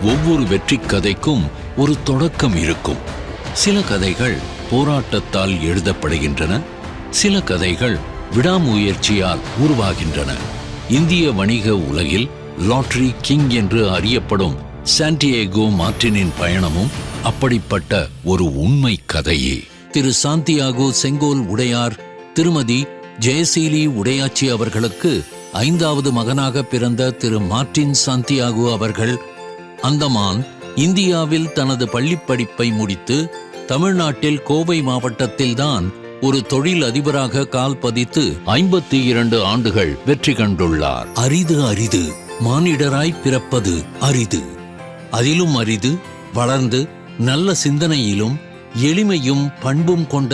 ஒவ்வொரு வெற்றி கதைக்கும் ஒரு தொடக்கம் இருக்கும். சில கதைகள் போராட்டத்தால் எழுதப்படுகின்றன, சில கதைகள் விடாமுயற்சியால் உருவாகின்றன. இந்திய வணிக உலகில் லாட்டரி கிங் என்று அறியப்படும் சாண்டியாகோ மார்ட்டினின் பயணமும் அப்படிப்பட்ட ஒரு உண்மை கதையே. திரு சாந்தியாகோ செங்கோல் உடையார் திருமதி ஜெயசீலி உடையாச்சி அவர்களுக்கு 5வது மகனாக பிறந்த திரு மார்ட்டின் சாந்தியாகோ அவர்கள் அந்தமான் இந்தியாவில் தனது பள்ளிப்படிப்பை முடித்து தமிழ்நாட்டில் கோவை மாவட்டத்தில்தான் ஒரு தொழில் அதிபராக கால் பதித்து 52 ஆண்டுகள் வெற்றி கண்டுள்ளார். அரிது மானிடராய் பிறப்பது அரிது. அதிலும் அரிது வளர்ந்து நல்ல சிந்தனையிலும் எளிமையும் பண்பும் கொண்ட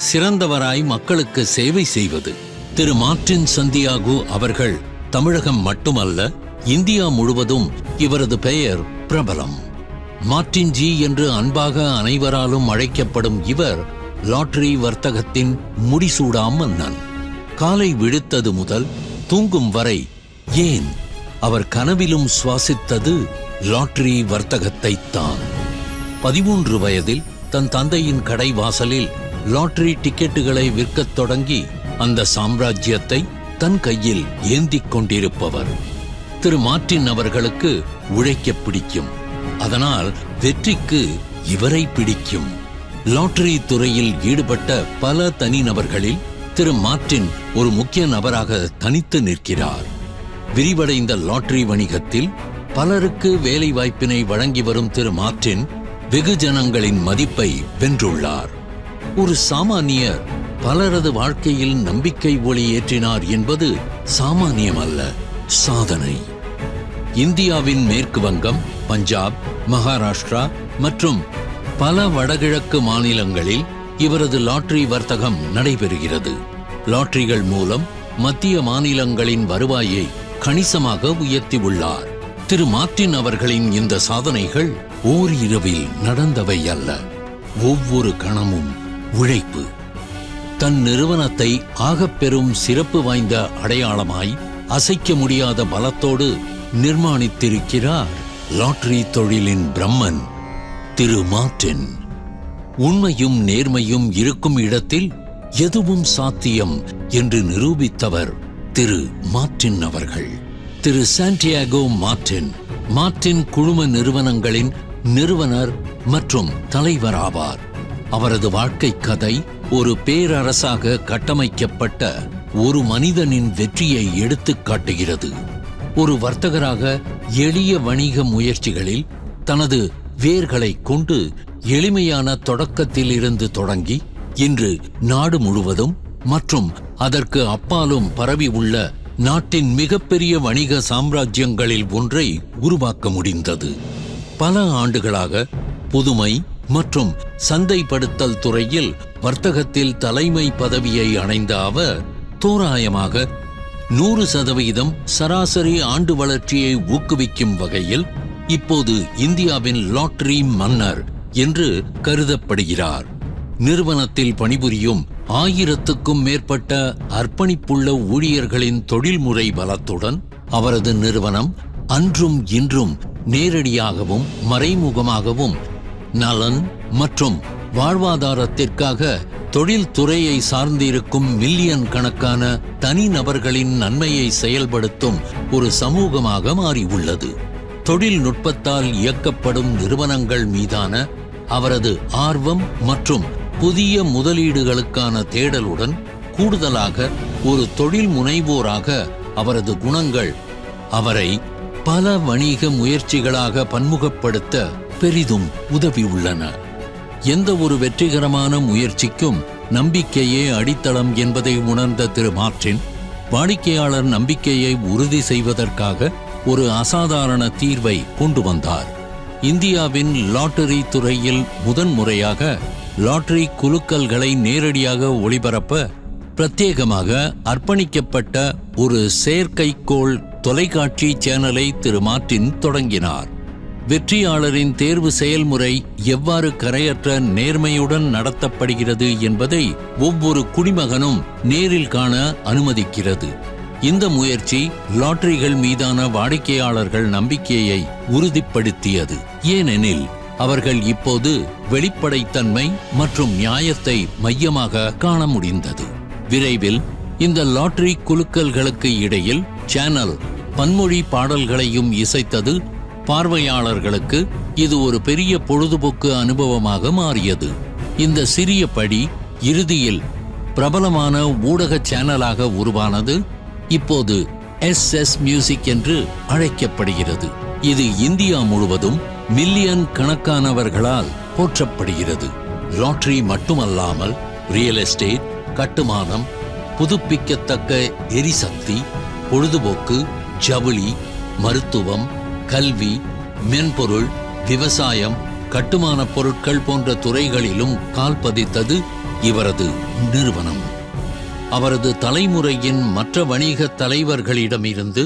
சிறந்தவராய் மக்களுக்கு சேவை செய்வது. திரு மார்ட்டின் சாந்தியாகோ அவர்கள் தமிழகம் மட்டுமல்ல, இந்தியா முழுவதும் இவரது பெயர் பிரபலம். மார்ட்டின் ஜி என்று அன்பாக அனைவராலும் அழைக்கப்படும் இவர் லாட்டரி வர்த்தகத்தின் முடிசூடா மன்னன். காலை விழுத்தது முதல் தூங்கும் வரை, ஏன் அவர் கனவிலும் சுவாசித்தது லாட்டரி வர்த்தகத்தைத்தான். 13 வயதில் தன் தந்தையின் கடை வாசலில் லாட்டரி டிக்கெட்டுகளை விற்கத் தொடங்கி அந்த சாம்ராஜ்யத்தை தன் கையில் ஏந்திக் கொண்டிருப்பவர். திரு மார்ட்டின் அவர்களுக்கு உழைக்க பிடிக்கும். அதனால் வெற்றிக்கு இவரை பிடிக்கும். லாட்டரி துறையில் ஈடுபட்ட பல தனிநபர்களில் திரு மார்ட்டின் ஒரு முக்கிய நபராக தனித்து நிற்கிறார். விரிவடைந்த லாட்டரி வணிகத்தில் பலருக்கு வேலை வாய்ப்பினை வழங்கி வரும் திரு மார்ட்டின் வெகுஜனங்களின் மதிப்பை வென்றுள்ளார். ஒரு சாமானியர் பலரது வாழ்க்கையில் நம்பிக்கை ஒளி ஏற்றினார் என்பது சாமானியமல்ல, சாதனை. இந்தியாவின் மேற்கு வங்கம், பஞ்சாப், மகாராஷ்டிரா மற்றும் பல வடகிழக்கு மாநிலங்களில் இவரது லாட்டரி வர்த்தகம் நடைபெறுகிறது. லாட்டரிகள் மூலம் மத்திய மாநிலங்களின் வருவாயை கணிசமாக உயர்த்தியுள்ளார். திரு மார்ட்டின் அவர்களின் இந்த சாதனைகள் ஓரிரவில் நடந்தவை அல்ல. ஒவ்வொரு கணமும் உழைப்பு. தன் நிறுவனத்தை ஆகப்பெரும் சிறப்பு வாய்ந்த அடையாளமாய் அசைக்க முடியாத பலத்தோடு நிர்மாணித்திருக்கிறார் லாட்டரி தொழிலின் பிரம்மன் திரு மார்ட்டின். உண்மையும் நேர்மையும் இருக்கும் இடத்தில் எதுவும் சாத்தியம் என்று நிரூபித்தவர் திரு மார்ட்டின் அவர்கள். திரு சாண்டியாகோ மார்ட்டின் குழும நிறுவனங்களின் நிறுவனர் மற்றும் தலைவர் ஆவார். அவரது வாழ்க்கை கதை ஒரு பேரரசாக கட்டமைக்கப்பட்ட ஒரு மனிதனின் வெற்றியை எடுத்துக் காட்டுகிறது. ஒரு வர்த்தகராக எளிய வணிக முயற்சிகளில் தனது வேர்களை கொண்டு எளிமையான தொடக்கத்தில் இருந்து தொடங்கி இன்று நாடு முழுவதும் மற்றும் அதற்கு அப்பாலும் பரவி உள்ள நாட்டின் மிகப்பெரிய வணிக சாம்ராஜ்யங்களில் ஒன்றை உருவாக்க முடிந்தது. பல ஆண்டுகளாக புதுமை மற்றும் சந்தைப்படுத்தல் துறையில் வர்த்தகத்தில் தலைமை பதவியை அடைந்த அவர் தோராயமாக 100% சராசரி ஆண்டு வளர்ச்சியை ஊக்குவிக்கும் வகையில் இப்போது இந்தியாவின் லாட்டரி மன்னர் என்று கருதப்படுகிறார். நிறுவனத்தில் பணிபுரியும் 1000க்கும் மேற்பட்ட அர்ப்பணிப்புள்ள ஊழியர்களின் தொழில்முறை பலத்துடன் அவரது நிறுவனம் அன்றும் இன்றும் நேரடியாகவும் மறைமுகமாகவும் நலன் மற்றும் வாழ்வாதாரத்திற்காக தொழில்துறையை சார்ந்திருக்கும் மில்லியன் கணக்கான தனிநபர்களின் நன்மையை செயல்படுத்தும் ஒரு சமூகமாக மாறியுள்ளது. தொழில்நுட்பத்தால் இயக்கப்படும் நிறுவனங்கள் மீதான அவரது ஆர்வம் மற்றும் புதிய முதலீடுகளுக்கான தேடலுடன் கூடுதலாக ஒரு தொழில் முனைவோராக அவரது குணங்கள் அவரை பல வணிக முயற்சிகளாக பன்முகப்படுத்த பெரிதும் உதவியுள்ளன. எந்த ஒரு வெற்றிகரமான முயற்சிக்கும் நம்பிக்கையே அடித்தளம் என்பதை உணர்ந்த திரு மார்ட்டின் வாடிக்கையாளர் நம்பிக்கையை உறுதி செய்வதற்காக ஒரு அசாதாரண தீர்வை கொண்டு வந்தார். இந்தியாவின் லாட்டரி துறையில் முதன்முறையாக லாட்டரி குலுக்கல்களை நேரடியாக ஒளிபரப்ப பிரத்யேகமாக அர்ப்பணிக்கப்பட்ட ஒரு செயற்கைக்கோள் தொலைக்காட்சி சேனலை திரு மார்ட்டின் தொடங்கினார். வெற்றியாளரின் தேர்வு செயல்முறை எவ்வாறு கரையற்ற நேர்மையுடன் நடத்தப்படுகிறது என்பதை ஒவ்வொரு குடிமகனும் நேரில் காண அனுமதிக்கிறது. இந்த முயற்சி லாட்டரிகள் மீதான வாடிக்கையாளர்கள் நம்பிக்கையை உறுதிப்படுத்தியது. ஏனெனில் அவர்கள் இப்போது வெளிப்படைத்தன்மை மற்றும் நியாயத்தை மையமாக காண முடிந்தது. விரைவில் இந்த லாட்டரி குலுக்கல்களுக்கு இடையில் சேனல் பன்மொழி பாடல்களையும் இசைத்தது. பார்வையாளர்களுக்கு இது ஒரு பெரிய பொழுதுபோக்கு அனுபவமாக மாறியது. இந்த சிறிய படி இறுதியில் பிரபலமான ஊடக சேனலாக உருவானது. இப்போது SS மியூசிக் என்று அழைக்கப்படுகிறது. இது இந்தியா முழுவதும் மில்லியன் கணக்கானவர்களால் போற்றப்படுகிறது. லாட்டரி மட்டுமல்லாமல் ரியல் எஸ்டேட், கட்டுமானம், புதுப்பிக்கத்தக்க எரிசக்தி, பொழுதுபோக்கு, ஜவுளி, மருத்துவம், கல்வி, மென்பொருள், விவசாயம், கட்டுமான பொருட்கள் போன்ற துறைகளிலும் கால் பதித்தது இவரது நிறுவனம். அவரது தலைமுறையின் மற்ற வணிக தலைவர்களிடமிருந்து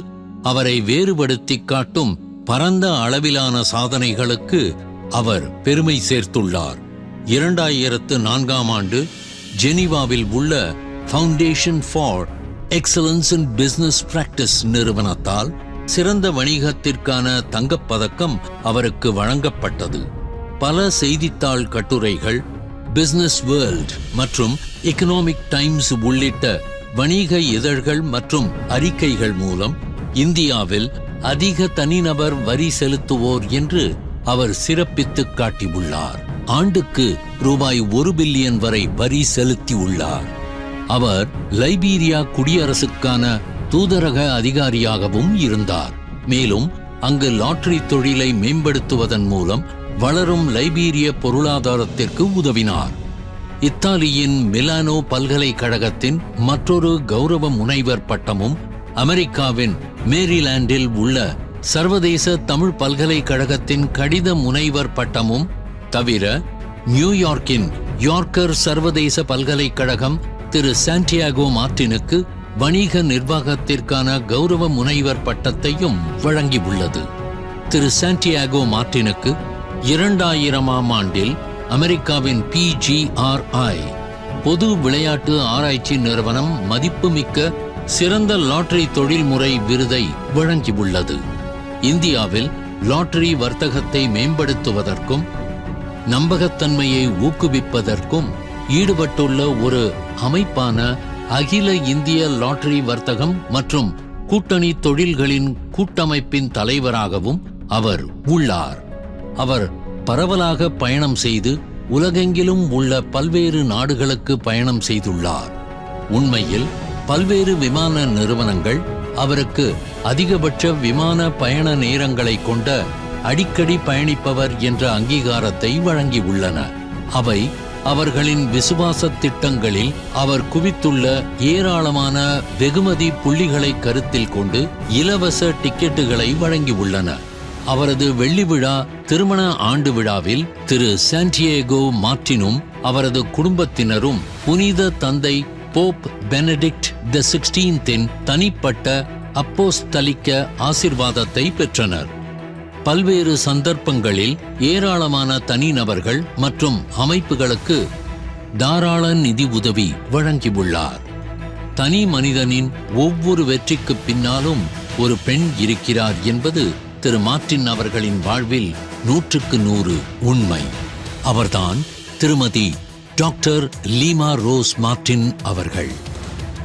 அவரை வேறுபடுத்தி காட்டும் பரந்த அளவிலான சாதனைகளுக்கு அவர் பெருமை சேர்த்துள்ளார். 2004ஆம் ஆண்டு ஜெனீவாவில் உள்ள foundation for excellence in business practice நிறுவனத்தால் சிறந்த வணிகத்திற்கான தங்கப்பதக்கம் அவருக்கு வழங்கப்பட்டது. பல செய்தித்தாள் கட்டுரைகள், பிசினஸ் வேர்ல்ட் மற்றும் எகனாமிக் டைம்ஸ் உள்ளிட்ட வணிக இதழ்கள் மற்றும் அறிக்கைகள் மூலம் இந்தியாவில் அதிக தனிநபர் வரி செலுத்துவோர் என்று அவர் சிறப்பித்து காட்டியுள்ளார். ஆண்டுக்கு ரூபாய் 1 பில்லியன் வரை வரி செலுத்தியுள்ளார். அவர் லைபீரியா குடியரசுக்கான தூதரக அதிகாரியாகவும் இருந்தார். மேலும் அங்கு லாட்டரி தொழிலை மேம்படுத்துவதன் மூலம் வளரும் லைபீரிய பொருளாதாரத்திற்கு உதவினார். இத்தாலியின் மிலானோ பல்கலைக்கழகத்தின் மற்றொரு கௌரவ முனைவர் பட்டமும், அமெரிக்காவின் மேரிலாண்டில் உள்ள சர்வதேச தமிழ் பல்கலைக்கழகத்தின் கடித முனைவர் பட்டமும் தவிர, நியூயார்க்கின் யார்க்கர் சர்வதேச பல்கலைக்கழகம் திரு சாண்டியாகோ மார்டினுக்கு வணிக நிர்வாகத்திற்கான கௌரவ முனைவர் பட்டத்தையும் வழங்கியுள்ளது. திரு சாண்டியாகோ மார்டினுக்கு 2000ஆம் ஆண்டில் அமெரிக்காவின் PGRI பொது விளையாட்டு ஆராய்ச்சி நிறுவனம் மதிப்புமிக்க சிறந்த லாட்டரி தொழில்முறை விருதை வழங்கியுள்ளது. இந்தியாவில் லாட்டரி வர்த்தகத்தை மேம்படுத்துவதற்கும் நம்பகத்தன்மையை ஊக்குவிப்பதற்கும் ஈடுபட்டுள்ள ஒரு அமைப்பான அகில இந்திய லாட்டரி வர்த்தகம் மற்றும் கூட்டணி தொழில்களின் கூட்டமைப்பின் தலைவராகவும் அவர் உள்ளார். அவர் பரவலாக பயணம் செய்து உலகெங்கிலும் உள்ள பல்வேறு நாடுகளுக்கு பயணம் செய்துள்ளார். உண்மையில் பல்வேறு விமான நிறுவனங்கள் அவருக்கு அதிகபட்ச விமான பயண நேரங்களை கொண்ட அடிக்கடி பயணிப்பவர் என்ற அங்கீகாரத்தை வழங்கியுள்ளன. அவை அவர்களின் விசுவாச திட்டங்களில் அவர் குவித்துள்ள ஏராளமான வெகுமதி புள்ளிகளை கருத்தில் கொண்டு இலவச டிக்கெட்டுகளை வழங்கியுள்ளன. அவரது வெள்ளி விழா திருமண ஆண்டு விழாவில் திரு சாண்டியாகோ மார்டினும் அவரது குடும்பத்தினரும் புனித தந்தை போப் பெனடிக்ட் தி 16 தனிப்பட்ட அப்போஸ்தலிக்க ஆசிர்வாதத்தை பெற்றனர். பல்வேறு சந்தர்ப்பங்களில் ஏராளமான தனிநபர்கள் மற்றும் அமைப்புகளுக்கு தாராள நிதி உதவி வழங்கியுள்ளார். தனி மனிதனின் ஒவ்வொரு வெற்றிக்கு பின்னாலும் ஒரு பெண் இருக்கிறார் என்பது திரு மார்டின் அவர்களின் வாழ்வில் 100க்கு 100 உண்மை. அவர்தான் திருமதி டாக்டர் லீமா ரோஸ் மார்டின் அவர்கள்.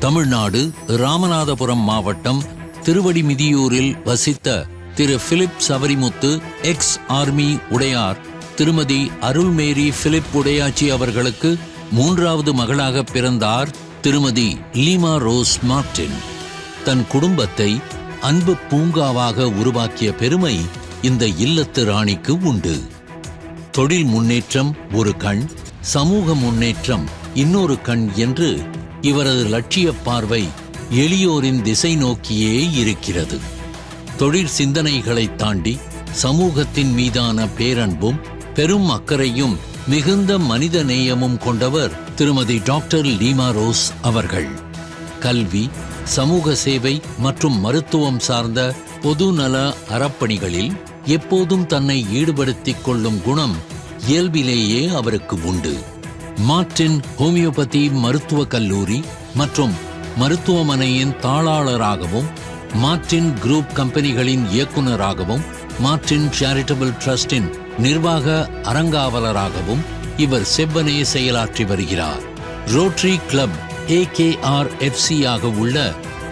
தமிழ்நாடு ராமநாதபுரம் மாவட்டம் திருவடிமிதியூரில் வசித்த திரு பிலிப் சவரிமுத்து எக்ஸ் ஆர்மி உடையார் திருமதி அருள்மேரி பிலிப் உடையாச்சி அவர்களுக்கு 3வது மகளாக பிறந்தார் திருமதி லீமா ரோஸ் மார்டின். தன் குடும்பத்தை அன்பு பூங்காவாக உருவாக்கிய பெருமை இந்த இல்லத்து ராணிக்கு உண்டு. தொழில் முன்னேற்றம் ஒரு கண், சமூக முன்னேற்றம் இன்னொரு கண் என்று இவரது லட்சிய பார்வை எளியோரின் திசை நோக்கியே இருக்கிறது. தொழில் சிந்தனைகளை தாண்டி சமூகத்தின் மீதான பேரன்பும் பெரும் அக்கறையும் மிகுந்த மனித நேயமும் கொண்டவர் திருமதி டாக்டர் லீமா ரோஸ் அவர்கள். கல்வி, சமூக சேவை மற்றும் மருத்துவம் சார்ந்த பொது நல அறப்பணிகளில் எப்போதும் தன்னை ஈடுபடுத்திக் கொள்ளும் குணம் இயல்பிலேயே அவருக்கு உண்டு. மார்டின் ஹோமியோபதி மருத்துவக் கல்லூரி மற்றும் மருத்துவமனையின் தாளாளராகவும் மார்டின் குரூப் கம்பெனிகளின் இயக்குநராகவும் மார்டின் சேரிட்டபிள் ட்ரஸ்டின் நிர்வாக அறங்காவலராகவும் இவர் செவ்வனே செயலாற்றி வருகிறார். ரோட்டரி கிளப் AKRFC ஆக உள்ள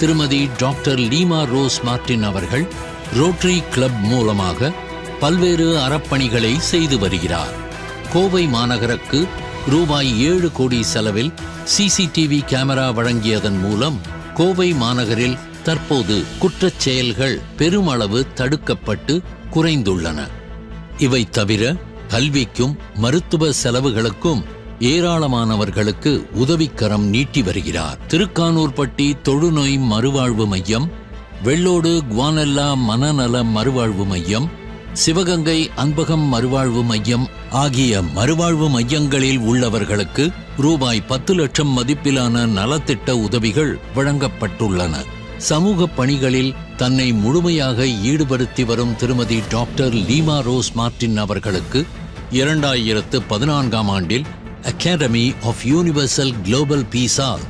திருமதி டாக்டர் லீமா ரோஸ் மார்டின் அவர்கள் ரோட்டரி கிளப் மூலமாக பல்வேறு அறப்பணிகளை செய்து வருகிறார். கோவை மாநகருக்கு ரூபாய் 7 கோடி செலவில் CCTV கேமரா வழங்கியதன் மூலம் கோவை மாநகரில் தற்போது குற்றச் செயல்கள் பெருமளவு தடுக்கப்பட்டு குறைந்துள்ளன. இவை தவிர கல்விக்கும் மருத்துவ செலவுகளுக்கும் ஏராளமானவர்களுக்கு உதவிக்கரம் நீட்டி வருகிறார். திருக்கானூர்பட்டி தொழுநோய் மறுவாழ்வு மையம், வெள்ளோடு குவானெல்லா மனநல மறுவாழ்வு மையம், சிவகங்கை அன்பகம் மறுவாழ்வு மையம் ஆகிய மறுவாழ்வு மையங்களில் உள்ளவர்களுக்கு ரூபாய் 10 லட்சம் மதிப்பிலான நலத்திட்ட உதவிகள் வழங்கப்பட்டுள்ளன. சமூக பணிகளில் தன்னை முழுமையாக ஈடுபடுத்தி வரும் திருமதி டாக்டர் லீமா ரோஸ் மார்டின் அவர்களுக்கு 2014ஆம் ஆண்டில் அகாடமி ஆஃப் யூனிவர்சல் குளோபல் பீஸால்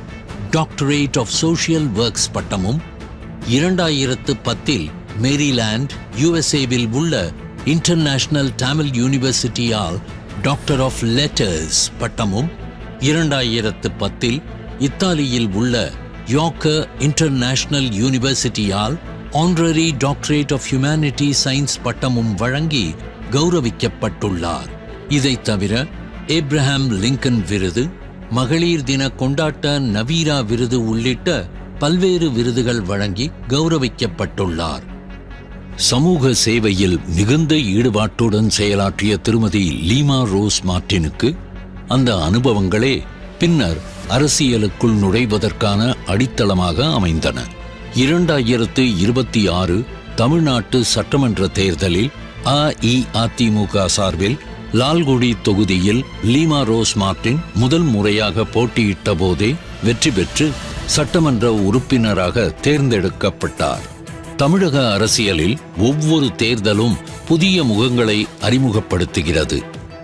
டாக்டரேட் ஆஃப் சோஷியல் ஒர்க்ஸ் பட்டமும், 2010இல் மேரிலாண்ட் USAவில் உள்ள இன்டர்நேஷனல் தமிழ் யூனிவர்சிட்டியால் டாக்டர் ஆஃப் லெட்டர்ஸ் பட்டமும், 2010இல் இத்தாலியில் உள்ள யார்க்கர் இன்டர்நேஷனல் யூனிவர்சிட்டியால் honorary doctorate of humanity science பட்டமும் வழங்கி கௌரவிக்கப்பட்டுள்ளார். இதை தவிர ஏப்ரஹாம் லிங்கன் விருது, மகளிர் தின கொண்டாட்ட நவீரா விருது உள்ளிட்ட பல்வேறு விருதுகள் வழங்கி கௌரவிக்கப்பட்டுள்ளார். சமூக சேவையில் மிகுந்த ஈடுபாட்டுடன் செயலாற்றிய திருமதி லீமா ரோஸ் மார்டினுக்கு அந்த அனுபவங்களே பின்னர் அரசியலுக்குள் நுழைவதற்கான அடித்தளமாக அமைந்தன. 2026 தமிழ்நாட்டு சட்டமன்ற தேர்தலில் அஇஅதிமுக சார்பில் லால்குடி தொகுதியில் லீமா ரோஸ் மார்டின் முதல் முறையாக போட்டியிட்ட போதே வெற்றி பெற்று சட்டமன்ற உறுப்பினராக தேர்ந்தெடுக்கப்பட்டார். தமிழக அரசியலில் ஒவ்வொரு தேர்தலும் புதிய முகங்களை அறிமுகப்படுத்துகிறது.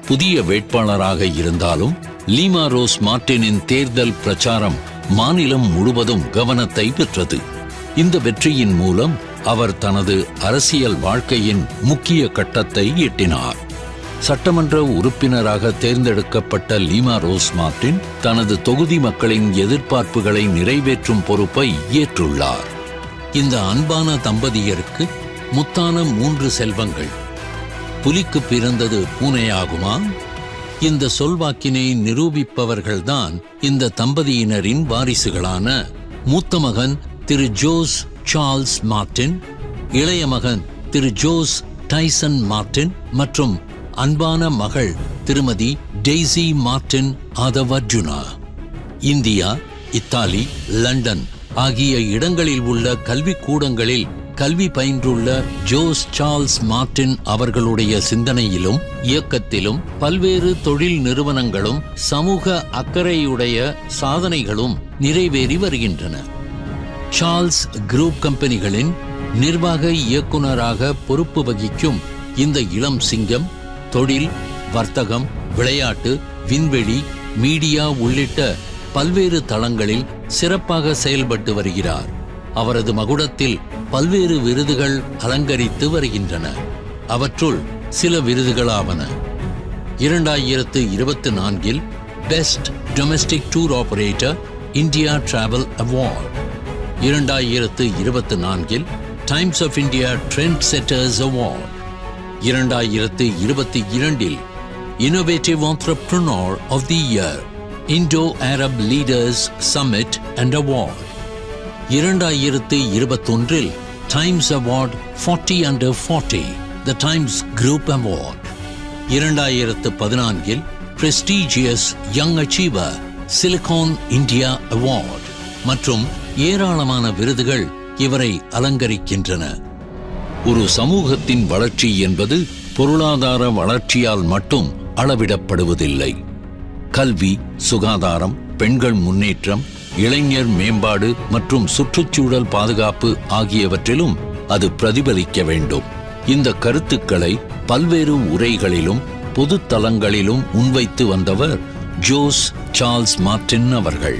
புதிய வேட்பாளராக இருந்தாலும் லீமா ரோஸ் மார்டினின் தேர்தல் பிரச்சாரம் மாநிலம் முழுவதும் கவனத்தை பெற்றது. இந்த வெற்றியின் மூலம் அவர் தனது அரசியல் வாழ்க்கையின் முக்கிய கட்டத்தை எட்டினார். சட்டமன்ற உறுப்பினராக தேர்ந்தெடுக்கப்பட்ட லீமா ரோஸ் மார்டின் தனது தொகுதி மக்களின் எதிர்பார்ப்புகளை நிறைவேற்றும் பொறுப்பை ஏற்றுள்ளார். இந்த அன்பான தம்பதியருக்கு முத்தான 3 செல்வங்கள். புலிக்கு பிறந்தது பூனையாகுமா? இந்த சொல்வாக்கினை நிரூபிப்பவர்கள்தான் இந்த தம்பதியினரின் வாரிசுகளான மூத்த மகன் திரு ஜோஸ் சார்ல்ஸ் மார்டின், இளைய மகன் திரு ஜோஸ் டைசன் மார்டின் மற்றும் அன்பான மகள் திருமதி Daisy Martin Aadhav Arjuna. India, Italy, London ஆகிய இடங்களில் உள்ள கல்விக்கூடங்களில் கல்வி பயின்றுள்ள ஜோஸ் சார்ல்ஸ் மார்டின் அவர்களுடைய சிந்தனையிலும் இயக்கத்திலும் பல்வேறு தொழில் நிறுவனங்களும் சமூக அக்கறையுடைய சாதனைகளும் நிறைவேறி வருகின்றன. சார்ல்ஸ் குரூப் கம்பெனிகளின் நிர்வாக இயக்குநராக பொறுப்பு வகிக்கும் இந்த இளம் சிங்கம் தொழில், வர்த்தகம், விளையாட்டு, விண்வெளி, மீடியா உள்ளிட்ட பல்வேறு தளங்களில் சிறப்பாக செயல்பட்டு வருகிறார். அவரது மகுடத்தில் பல்வேறு விருதுகள் அலங்கரித்து வருகின்றன. அவற்றுள் சில விருதுகளாவன: 2024இல் best domestic tour operator India travel award, 2024இல் Times of India trend setters award, 2022இல் innovative entrepreneur of the year Indo Arab leaders summit and award, 2021இல் Times award 40 under 40 the Times group award, 2014இல் prestigious young achiever Silicon India award மற்றும் ஏராளமான விருதுகள் இவரை அலங்கரிக்கின்றன. ஒரு சமூகத்தின் வளர்ச்சி என்பது பொருளாதார வளர்ச்சியால் மட்டும் அளவிடப்படுவதில்லை. கல்வி, சுகாதாரம், பெண்கள் முன்னேற்றம், இளைஞர் மேம்பாடு மற்றும் சுற்றுச்சூழல் பாதுகாப்பு ஆகியவற்றிலும் அது பிரதிபலிக்க வேண்டும். இந்த கருத்துக்களை பல்வேறு உரைகளிலும் பொது தளங்களிலும் முன்வைத்து வந்தவர் ஜோஸ் சார்ல்ஸ் மார்டின் அவர்கள்.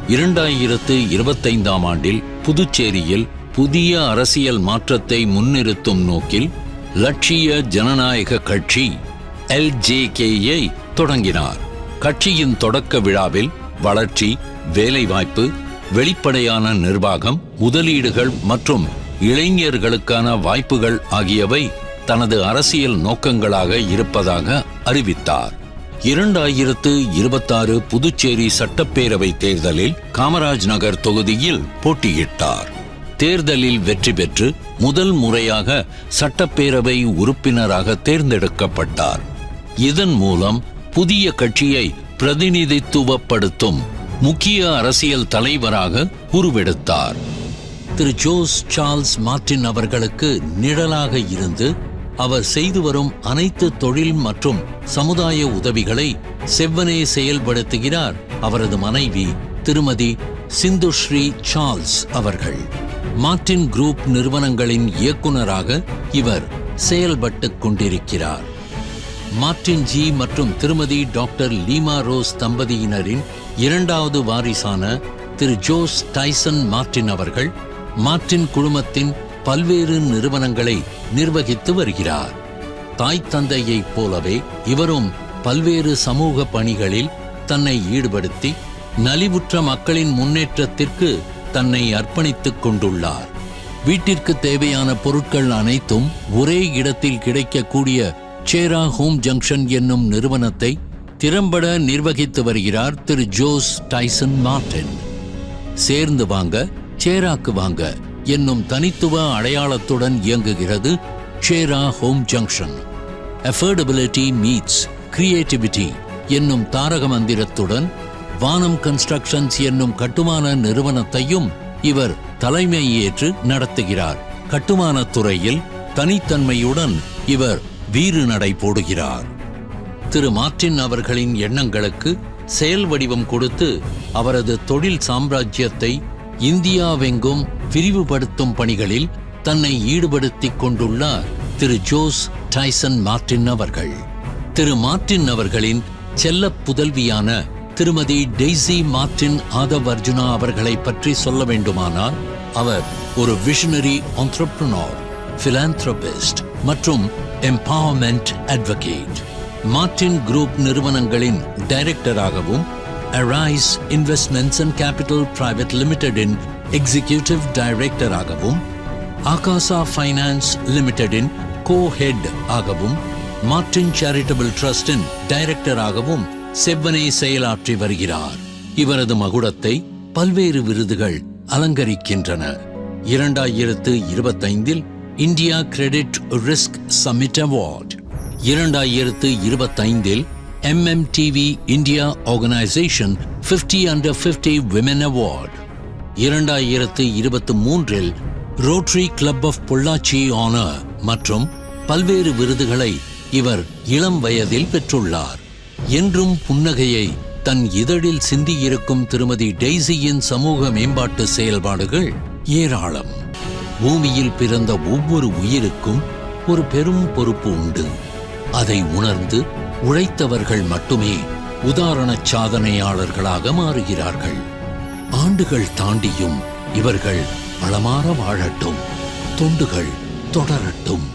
2025ஆம் ஆண்டில் புதுச்சேரியில் புதிய அரசியல் மாற்றத்தை முன்னிறுத்தும் நோக்கில் லட்சிய ஜனநாயக கட்சி LJK-யை தொடங்கினார். கட்சியின் தொடக்க விழாவில் வளர்ச்சி, வேலைவாய்ப்பு, வெளிப்படையான நிர்வாகம், முதலீடுகள் மற்றும் இளைஞர்களுக்கான வாய்ப்புகள் ஆகியவை தனது அரசியல் நோக்கங்களாக இருப்பதாக அறிவித்தார். 2026 புதுச்சேரி சட்டப்பேரவை தேர்தலில் காமராஜ் நகர் தொகுதியில் போட்டியிட்டார். தேர்தலில் வெற்றி பெற்று முதல் முறையாக சட்டப்பேரவை உறுப்பினராக தேர்ந்தெடுக்கப்பட்டார். இதன் மூலம் புதிய கட்சியை பிரதிநிதித்துவப்படுத்தும் முக்கிய அரசியல் தலைவராக உருவெடுத்தார். திரு ஜோஸ் சார்ல்ஸ் மார்ட்டின் அவர்களுக்கு நிழலாக இருந்து அவர் செய்து வரும் அனைத்து தொழில் மற்றும் சமுதாய உதவிகளை செவ்வனே செயல்படுத்துகிறார் அவரது மனைவி திருமதி சிந்துஸ்ரீ சார்ல்ஸ் அவர்கள். மார்ட்டின் குரூப் நிறுவனங்களின் இயக்குனராக இவர் செயல்பட்டுக் கொண்டிருக்கிறார். மார்ட்டின் ஜி மற்றும் திருமதி டாக்டர் லீமா ரோஸ் தம்பதியினரின் இரண்டாவது வாரிசான திரு ஜோஸ் டைசன் மார்ட்டின் அவர்கள் மார்ட்டின் குழுமத்தின் பல்வேறு நிறுவனங்களை நிர்வகித்து வருகிறார். தாய் தந்தையைப் போலவே இவரும் பல்வேறு சமூக பணிகளில் தன்னை ஈடுபடுத்தி நலிவுற்ற மக்களின் முன்னேற்றத்திற்கு தன்னை அர்ப்பணித்துக் கொண்டுள்ளார். வீட்டிற்கு தேவையான பொருட்கள் அனைத்தும் ஒரே இடத்தில் கிடைக்கக்கூடிய சேரா ஹோம் ஜங்ஷன் என்னும் நிறுவனத்தை திறம்பட நிர்வகித்து வருகிறார் திரு ஜோஸ் டைசன் மார்ட்டின். சேர்ந்து வாங்க, சேராக்கு வாங்க என்னும் தனித்துவ அடையாளத்துடன் இயங்குகிறது சேரா home junction. Affordability meets creativity என்னும் தாரக மந்திரத்துடன் வானம் கன்ஸ்ட்ரக்ஷன்ஸ் என்னும் கட்டுமான நிறுவனத்தையும் இவர் தலைமையேற்று நடத்துகிறார். கட்டுமானத் துறையில் தனித்தன்மையுடன் இவர் வீறு நடை போடுகிறார். திரு மார்ட்டின் அவர்களின் எண்ணங்களுக்கு செயல் வடிவம் கொடுத்து அவரது தொழில் சாம்ராஜ்யத்தை இந்தியாவெங்கும் விரிவுபடுத்தும் பணிகளில் தன்னை ஈடுபடுத்திக் கொண்டுள்ளார் திரு ஜோஸ் டைசன் மார்ட்டின் அவர்கள். திரு மார்ட்டின் அவர்களின் செல்ல புதல்வியான திருமதி டெய்சி மார்ட்டின் ஆதவ் அர்ஜுனா அவர்களை பற்றி சொல்ல வேண்டுமானால் அவர் ஒரு விஷனரி என்டர்பிரனர், பிலாந்திரோபிஸ்ட் மற்றும் எம்பவர்மெண்ட் அட்வொகேட். மார்ட்டின் குரூப் நிறுவனங்களின் டைரக்டராகவும் Arise investments and capital private லிமிடெடின் எக்ஸிகியூட்டிவ் டைரக்டராகவும் ஆகாசா ஃபைனான்ஸ் லிமிடெடின் கோ-ஹெட் ஆகவும் மார்ட்டின் சேரிட்டபிள் ட்ரஸ்டின் டைரக்டராகவும் செவ்வனே செயலாற்றி வருகிறார். இவரது மகுடத்தை பல்வேறு விருதுகள் அலங்கரிக்கின்றன. 2025 India credit risk summit award, 2025 MMTV India organisation 50 Under 50 Women award, 2023 Rotary Club of Pollachi honour மற்றும் பல்வேறு விருதுகளை இவர் இளம் வயதில் பெற்றுள்ளார். என்றும் புன்னகையை தன் இதழில் சிந்தியிருக்கும் திருமதி டெய்சியின் சமூக மேம்பாட்டு செயல்பாடுகள் ஏராளம். பூமியில் பிறந்த ஒவ்வொரு உயிருக்கும் ஒரு பெரும் பொறுப்பு உண்டு. அதை உணர்ந்து உழைத்தவர்கள் மட்டுமே உதாரண சாதனையாளர்களாக மாறுகிறார்கள். ஆண்டுகள் தாண்டியும் இவர்கள் வளமாற வாழட்டும், தொண்டுகள் தொடரட்டும்.